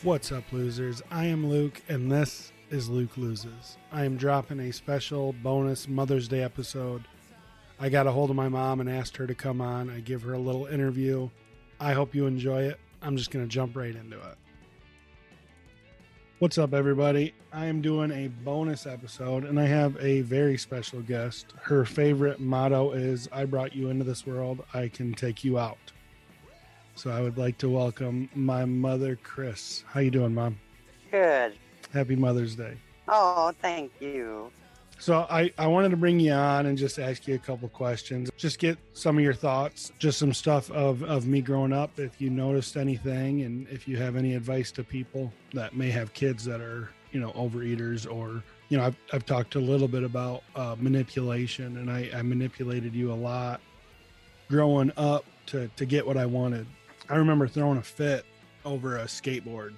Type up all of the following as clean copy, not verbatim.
What's up, losers? I am Luke, and this is Luke Loses. I am dropping a special bonus Mother's Day episode. I got a hold of my mom and asked her to come on. I give her a little interview. I hope you enjoy it. I'm just going to jump right into it. What's up, everybody? I am doing a bonus episode, and I have a very special guest. Her favorite motto is, I brought you into this world, I can take you out. So I would like to welcome my mother, Chris. How you doing, Mom? Good. Happy Mother's Day. Oh, thank you. So I wanted to bring you on and just ask you a couple questions. Just get some of your thoughts, just some stuff of me growing up, if you noticed anything, and if you have any advice to people that may have kids that are, overeaters, or, I've talked a little bit about manipulation, and I manipulated you a lot growing up to get what I wanted. I remember throwing a fit over a skateboard,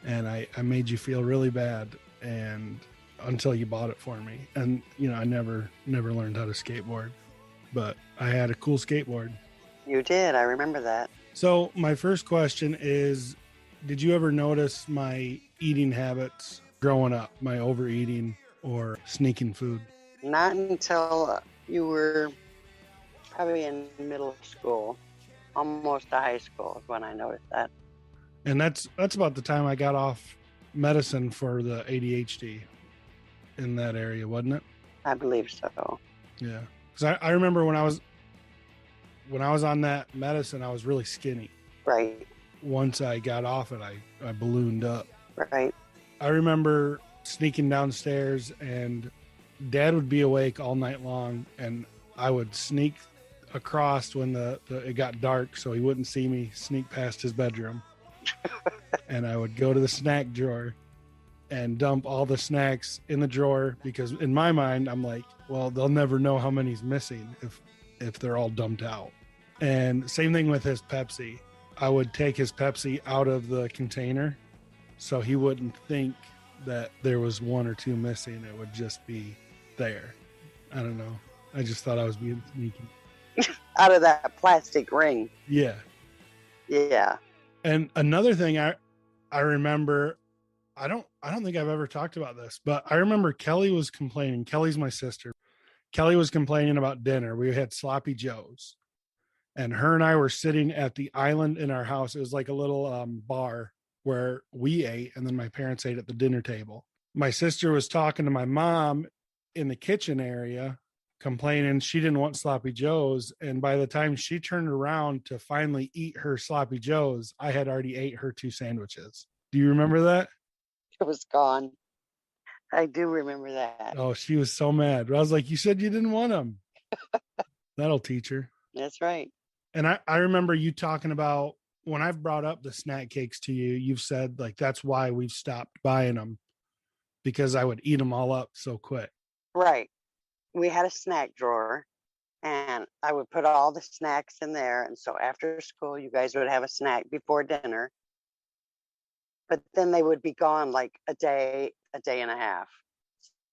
and I made you feel really bad, and until you bought it for me. And I never learned how to skateboard, but I had a cool skateboard. You did. I remember that. So my first question is, did you ever notice my eating habits growing up, my overeating or sneaking food? Not until you were probably in middle school, almost to high school is when I noticed that. And that's about the time I got off medicine for the ADHD in that area, wasn't it? I believe so. Yeah. Because I remember when I was on that medicine, I was really skinny. Right. Once I got off it, I ballooned up. Right. I remember sneaking downstairs, and Dad would be awake all night long, and I would sneak across when it got dark so he wouldn't see me, sneak past his bedroom. And I would go to the snack drawer and dump all the snacks in the drawer, because in my mind, I'm like, well, they'll never know how many's missing if they're all dumped out. And same thing with his Pepsi. I would take his Pepsi out of the container so he wouldn't think that there was one or two missing. It would just be there. I don't know. I just thought I was being sneaky. Out of that plastic ring. Yeah. Yeah. And another thing I remember, I don't think I've ever talked about this, but I remember Kelly was complaining. Kelly's my sister. Kelly was complaining about dinner. We had sloppy joes, and her and I were sitting at the island in our house. It was like a little bar where we ate, and then my parents ate at the dinner table. My sister was talking to my mom in the kitchen area, complaining she didn't want sloppy joes. And by the time she turned around to finally eat her sloppy joes, I had already ate her 2 sandwiches. Do you remember that? It was gone. I do remember that. Oh, she was so mad. I was like, you said you didn't want them. That'll teach her. That's right. And I remember you talking about, when I've brought up the snack cakes to you, you've said like, that's why we've stopped buying them, because I would eat them all up so quick. Right. We had a snack drawer, and I would put all the snacks in there. And so after school, you guys would have a snack before dinner. But then they would be gone like a day and a half.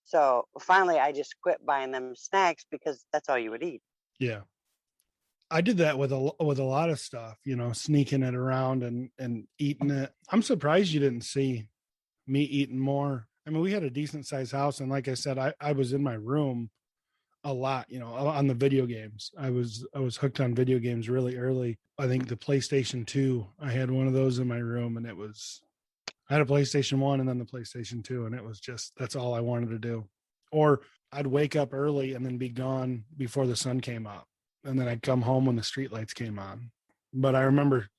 So finally, I just quit buying them snacks because that's all you would eat. Yeah. I did that with a lot of stuff, sneaking it around and eating it. I'm surprised you didn't see me eating more. I mean, we had a decent sized house. And like I said, I was in my room a lot, on the video games. I was hooked on video games really early. I think the PlayStation 2, I had one of those in my room, and I had a PlayStation 1 and then the PlayStation 2, and it was just, that's all I wanted to do. Or I'd wake up early and then be gone before the sun came up. And then I'd come home when the streetlights came on. But I remember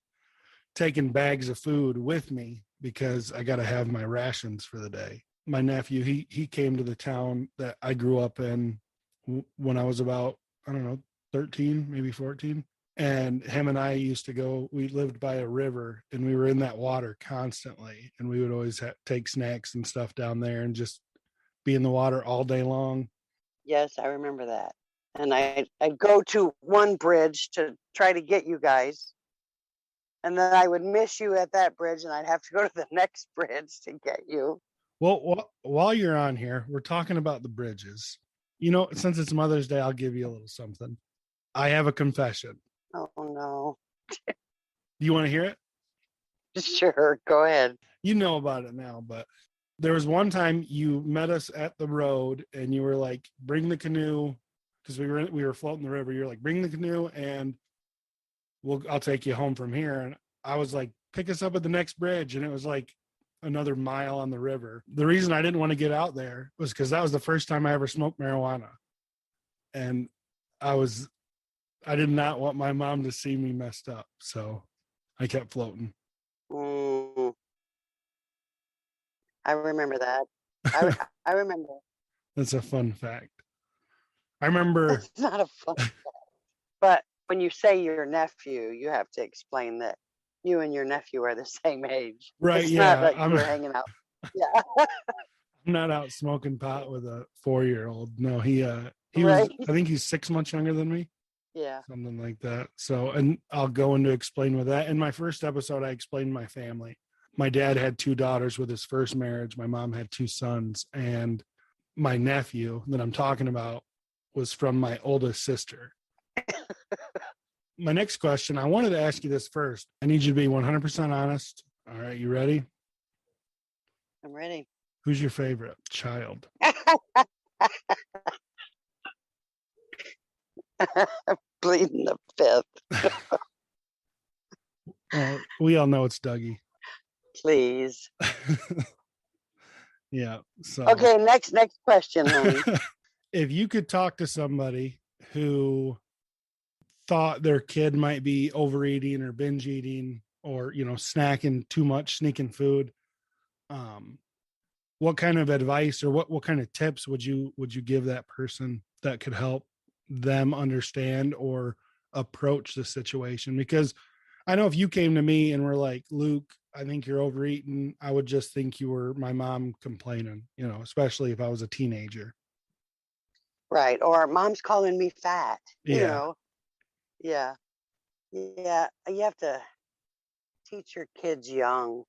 taking bags of food with me because I got to have my rations for the day. My nephew, he came to the town that I grew up in when I was about, 13, maybe 14. And him and I used to go, we lived by a river, and we were in that water constantly. And we would always take snacks and stuff down there and just be in the water all day long. Yes, I remember that. And I'd go to one bridge to try to get you guys. And then I would miss you at that bridge, and I'd have to go to the next bridge to get you. Well, while you're on here, we're talking about the bridges. Since it's Mother's Day, I'll give you a little something. I have a confession. Oh, no. Do you want to hear it? Sure, go ahead. You know about it now, but there was one time you met us at the road and you were like, bring the canoe, because we were floating the river. You're like, bring the canoe and I'll take you home from here. And I was like, pick us up at the next bridge. And it was like another mile on the river. The reason I didn't want to get out there was because that was the first time I ever smoked marijuana. And I did not want my mom to see me messed up. So I kept floating. Mm, I remember that. I remember. That's a fun fact. I remember. It's not a fun, but when you say your nephew, you have to explain that you and your nephew are the same age. Right. It's not Yeah. like you were hanging out. Yeah. I'm not out smoking pot with a 4-year-old. No, he was, Right. I think he's 6 months younger than me. Yeah. Something like that. So, and I'll go into explain with that. In my first episode, I explained my family. My dad had 2 daughters with his first marriage. My mom had 2 sons. And my nephew that I'm talking about was from my oldest sister. My next question, I wanted to ask you this first. I need you to be 100% honest. All right, you ready? I'm ready. Who's your favorite child? Bleeding the fifth. Well, we all know it's Dougie. Please. Yeah. So Okay, next question, honey. if you could talk to somebody who thought their kid might be overeating or binge eating or snacking too much, sneaking food, what kind of advice or what kind of tips would you give that person that could help them understand or approach the situation? Because I know if you came to me and were like, Luke, I think you're overeating, I would just think you were my mom complaining, especially if I was a teenager. Right. Or mom's calling me fat. Yeah. Yeah. Yeah. You have to teach your kids young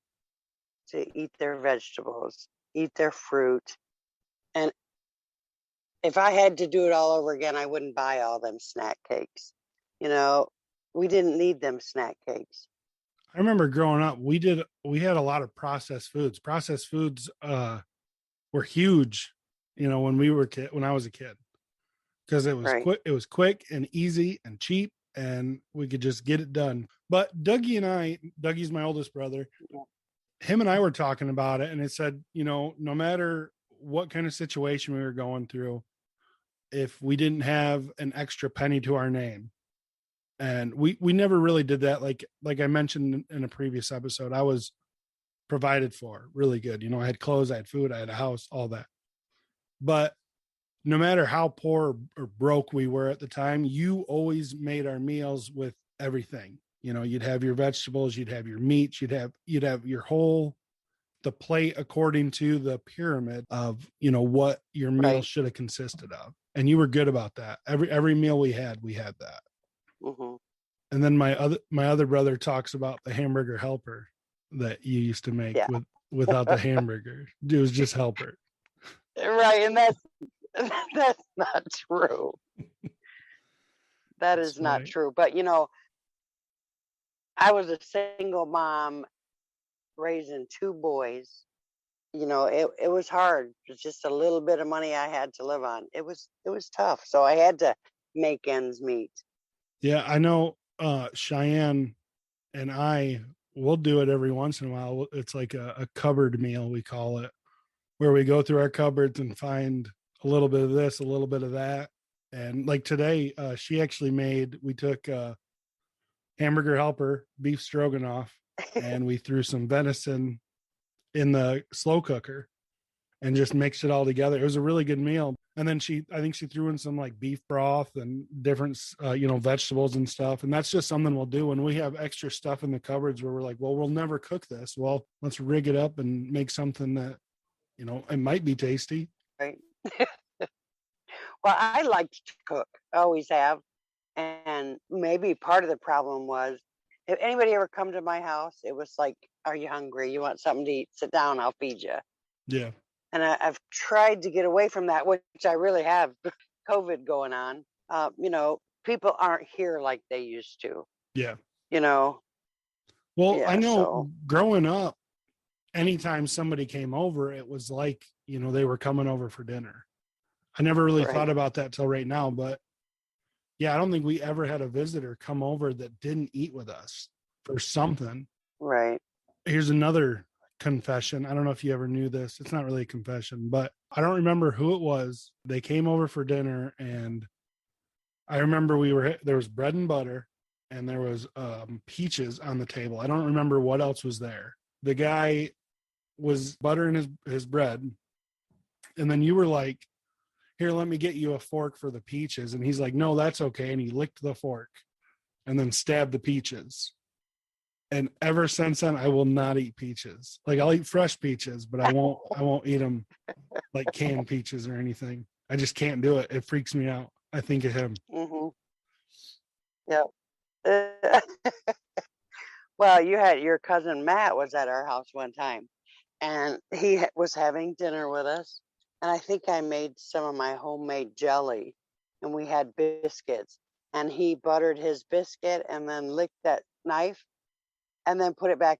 to eat their vegetables, eat their fruit. And if I had to do it all over again, I wouldn't buy all them snack cakes. We didn't need them snack cakes. I remember growing up, we had a lot of processed foods. Processed foods were huge, when I was a kid. Because it was Right. quick and easy and cheap, and we could just get it done. But Dougie's my oldest brother. Yeah. Him and I were talking about it, and it said, no matter what kind of situation we were going through, if we didn't have an extra penny to our name, and we never really did that. Like I mentioned in a previous episode, I was provided for really good. I had clothes, I had food, I had a house, all that. But no matter how poor or broke we were at the time, you always made our meals with everything. You'd have your vegetables, you'd have your meats, you'd have the plate according to the pyramid of, what your meal Right. should have consisted of. And you were good about that. Every meal we had that. Mm-hmm. And then my other brother talks about the hamburger helper that you used to make Yeah. without the hamburger. It was just helper. Right. And that's not true. That is not true. But I was a single mom raising 2 boys. It was hard. It was just a little bit of money I had to live on. It was tough. So I had to make ends meet. Yeah, I know Cheyenne and I will do it every once in a while. It's like a cupboard meal, we call it, where we go through our cupboards and find a little bit of this, a little bit of that. And like today, we took hamburger helper, beef stroganoff, and we threw some venison in the slow cooker and just mixed it all together. It was a really good meal. And then I think she threw in some like beef broth and different, vegetables and stuff. And that's just something we'll do when we have extra stuff in the cupboards where we're like, well, we'll never cook this. Well, let's rig it up and make something that, it might be tasty. Right. Well, I like to cook. I always have. And maybe part of the problem was if anybody ever come to my house, it was like, are you hungry? You want something to eat? Sit down, I'll feed you. Yeah. And I've tried to get away from that, which I really have. COVID going on. People aren't here like they used to. Yeah. Well, I Yeah, know so growing up, anytime somebody came over, it was like, they were coming over for dinner. I never really right, thought about that till right now, but yeah, I don't think we ever had a visitor come over that didn't eat with us for something. right. Here's another confession. I don't know if you ever knew this. It's not really a confession, but I don't remember who it was. They came over for dinner, and I remember there was bread and butter, and there was peaches on the table. I don't remember what else was there. The guy was buttering his bread, and then you were like, "Here, let me get you a fork for the peaches." And he's like, "No, that's okay." And he licked the fork and then stabbed the peaches. And ever since then, I will not eat peaches. Like, I'll eat fresh peaches, but I won't eat them like canned peaches or anything. I just can't do it. It freaks me out. I think of him. Mm-hmm. Yep. Well, you had your cousin Matt was at our house one time, and he was having dinner with us, and I think I made some of my homemade jelly, and we had biscuits, and he buttered his biscuit and then licked that knife and then put it back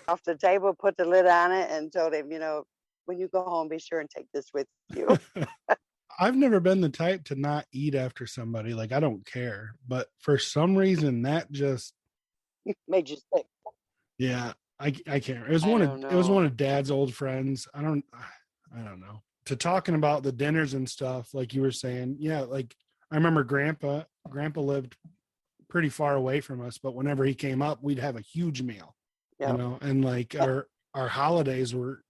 off the table, put the lid on it, and told him, when you go home, be sure and take this with you. I've never been the type to not eat after somebody. Like, I don't care. But for some reason, that just, Made you sick. yeah, I can't. I don't It was know. one of Dad's old friends. I don't know. To talking about the dinners and stuff, like you were saying, yeah, like I remember Grandpa lived pretty far away from us, but whenever he came up, we'd have a huge meal, Yep. and like our holidays were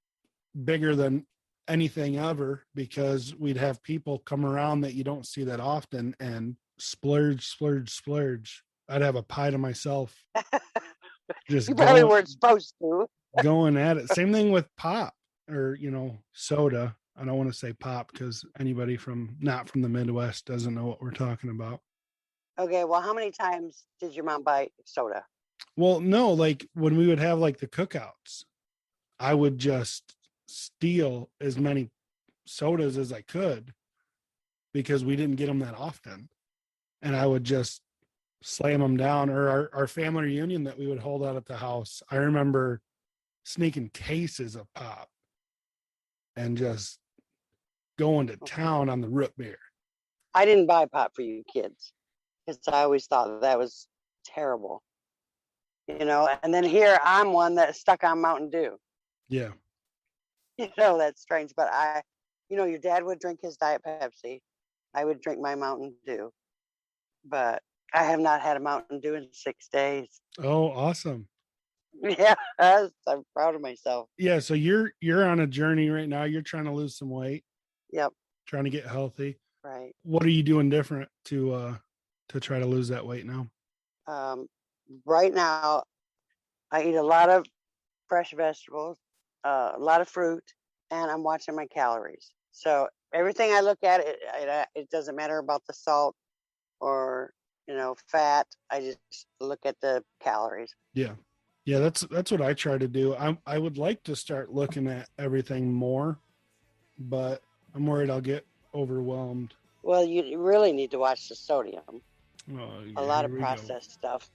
bigger than anything ever because we'd have people come around that you don't see that often and splurge, splurge, splurge. I'd have a pie to myself, You just probably weren't supposed to. going at it. Same thing with pop or soda. I don't want to say pop because anybody not from the Midwest doesn't know what we're talking about. Okay, well, how many times did your mom buy soda? Well, no, like when we would have like the cookouts, I would just steal as many sodas as I could because we didn't get them that often. And I would just slam them down. Or our family reunion that we would hold out at the house. I remember sneaking cases of pop and just going to town on the root beer. I didn't buy pop for you kids because I always thought that was terrible, And then here I'm one that's stuck on Mountain Dew. Yeah. That's strange, but your dad would drink his Diet Pepsi. I would drink my Mountain Dew, but I have not had a Mountain Dew in 6 days. Oh, awesome. Yeah, I'm proud of myself. Yeah. So you're on a journey right now. You're trying to lose some weight, Yep, trying to get healthy. right. What are you doing different to try to lose that weight now? Right now, I eat a lot of fresh vegetables, a lot of fruit, and I'm watching my calories. So everything I look at, it doesn't matter about the salt or fat. I just look at the calories. Yeah. Yeah, that's what I try to do. I would like to start looking at everything more, but I'm worried I'll get overwhelmed. Well, you really need to watch the sodium. Oh, A yeah, lot here of we go. processed stuff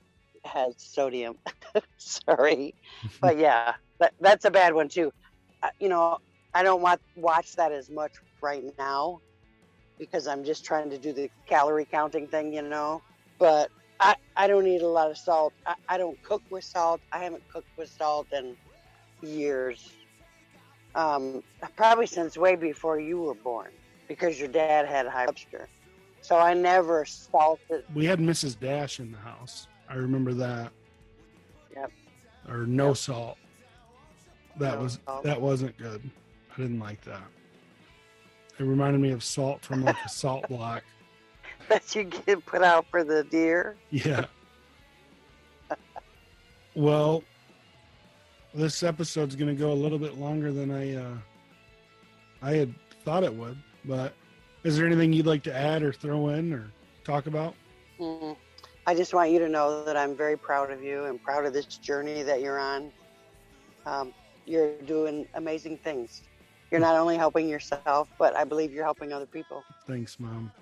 has sodium. Sorry, but yeah, that's a bad one too. I don't watch that as much right now because I'm just trying to do the calorie counting thing, But I don't eat a lot of salt. I don't cook with salt. I haven't cooked with salt in years. Probably since way before you were born, because your dad had high blood sugar. So I never salted. We had Mrs. Dash in the house. I remember that. Yep. Or no Yep. salt. No salt. That wasn't good. I didn't like that. It reminded me of salt from like a salt block. That you get put out for the deer. Yeah. Well, this episode's going to go a little bit longer than I had thought it would. But is there anything you'd like to add or throw in or talk about? I just want you to know that I'm very proud of you and proud of this journey that you're on. You're doing amazing things. You're not only helping yourself, but I believe you're helping other people. Thanks, Mom.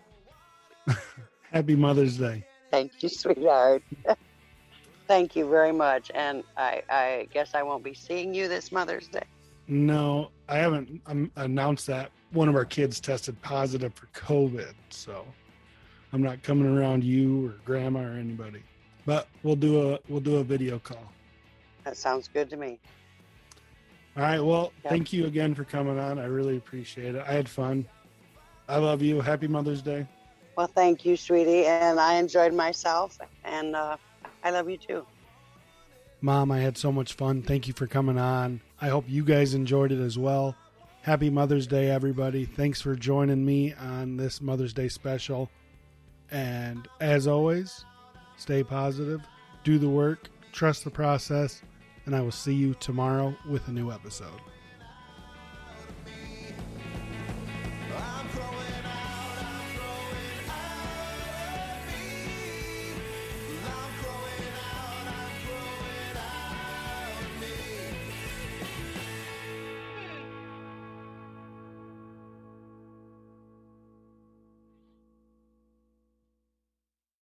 Happy Mother's Day. Thank you, sweetheart. Thank you very much. And I guess I won't be seeing you this Mother's Day. No, I haven't announced that one of our kids tested positive for COVID, so I'm not coming around you or grandma or anybody. But we'll do a video call. That sounds good to me. All right. Well, Yep. thank you again for coming on. I really appreciate it. I had fun. I love you. Happy Mother's Day. Well, thank you, sweetie. And I enjoyed myself. And I love you too. Mom, I had so much fun. Thank you for coming on. I hope you guys enjoyed it as well. Happy Mother's Day, everybody. Thanks for joining me on this Mother's Day special. And as always, stay positive, do the work, trust the process, and I will see you tomorrow with a new episode.